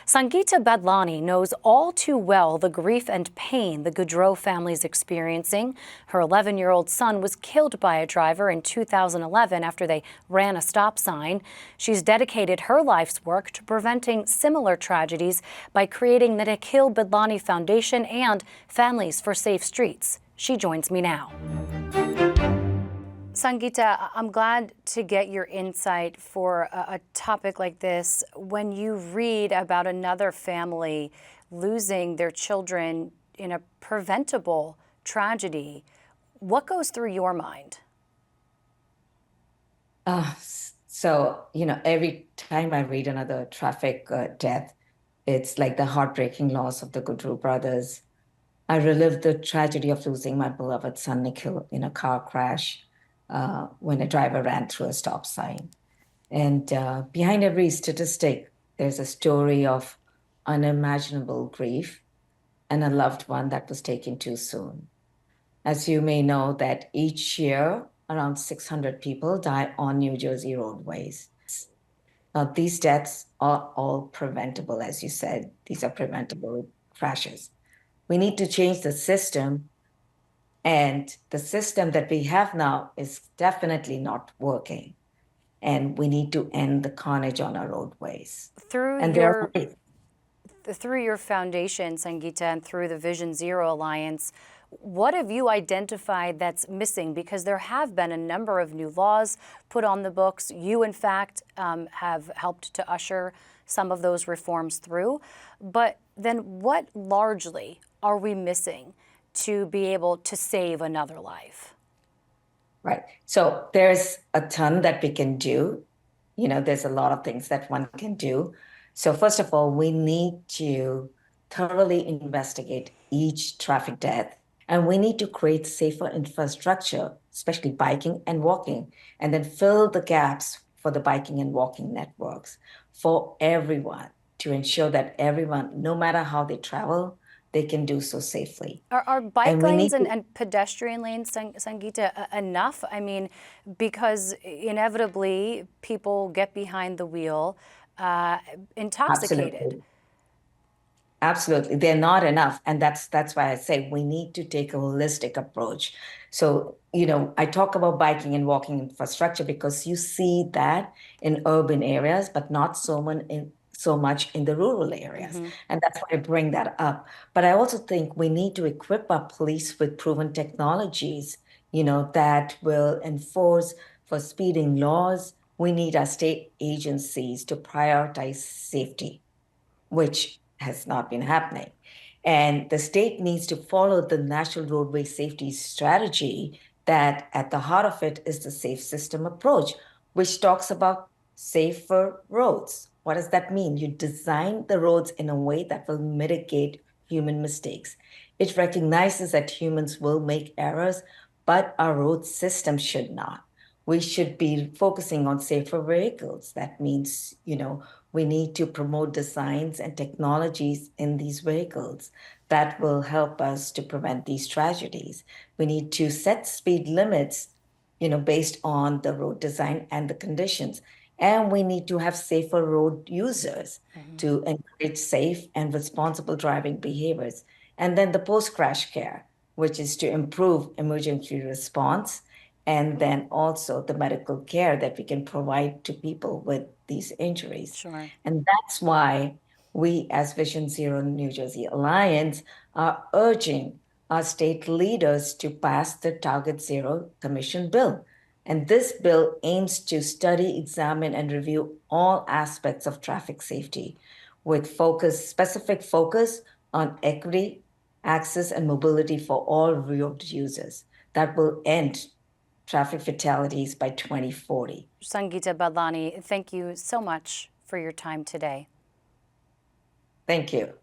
Sangeeta Badlani knows all too well the grief and pain the Gaudreau family is experiencing. Her 11-year-old son was killed by a driver in 2011 after they ran a stop sign. She's dedicated her life's work to preventing similar tragedies by creating the Nikhil Badlani Foundation and Families for Safe Streets. She joins me now. Sangeeta, I'm glad to get your insight for a topic like this. When you read about another family losing their children in a preventable tragedy, what goes through your mind? Every time I read another traffic death, it's like the heartbreaking loss of the Gaudreau brothers. I relive the tragedy of losing my beloved son, Nikhil, in a car crash when a driver ran through a stop sign. And behind every statistic, there's a story of unimaginable grief and a loved one that was taken too soon. As you may know, that each year, around 600 people die on New Jersey roadways. Now, these deaths are all preventable, as you said. These are preventable crashes. We need to change the system, and the system that we have now is definitely not working. And we need to end the carnage on our roadways. Through your foundation, Sangeeta, and through the Vision Zero Alliance, what have you identified that's missing? Because there have been a number of new laws put on the books. You, in fact, have helped to usher some of those reforms through. But then what largely are we missing to be able to save another life? Right. So there's a ton that we can do. There's a lot of things that one can do. So first of all, we need to thoroughly investigate each traffic death, and we need to create safer infrastructure, especially biking and walking, and then fill the gaps for the biking and walking networks for everyone to ensure that everyone, no matter how they travel, they can do so safely. Are bike lanes and pedestrian lanes, Sangeeta, enough? I mean, because inevitably people get behind the wheel intoxicated. Absolutely. They're not enough. And that's why I say we need to take a holistic approach. So, I talk about biking and walking infrastructure because you see that in urban areas, but not so much in the rural areas. Mm-hmm. And that's why I bring that up. But I also think we need to equip our police with proven technologies, that will enforce for speeding laws. We need our state agencies to prioritize safety, which has not been happening. And the state needs to follow the National Roadway Safety Strategy that at the heart of it is the safe system approach, which talks about safer roads. What does that mean? You design the roads in a way that will mitigate human mistakes. It recognizes that humans will make errors, but our road system should not. We should be focusing on safer vehicles. That means, we need to promote designs and technologies in these vehicles that will help us to prevent these tragedies. We need to set speed limits, based on the road design and the conditions. And we need to have safer road users to encourage safe and responsible driving behaviors. And then the post-crash care, which is to improve emergency response, and then also the medical care that we can provide to people with these injuries. Sure. And that's why we, as Vision Zero New Jersey Alliance, are urging our state leaders to pass the Target Zero Commission bill. And this bill aims to study, examine, and review all aspects of traffic safety with specific focus on equity, access, and mobility for all road users. That will end traffic fatalities by 2040. Sangeeta Badlani, thank you so much for your time today. Thank you.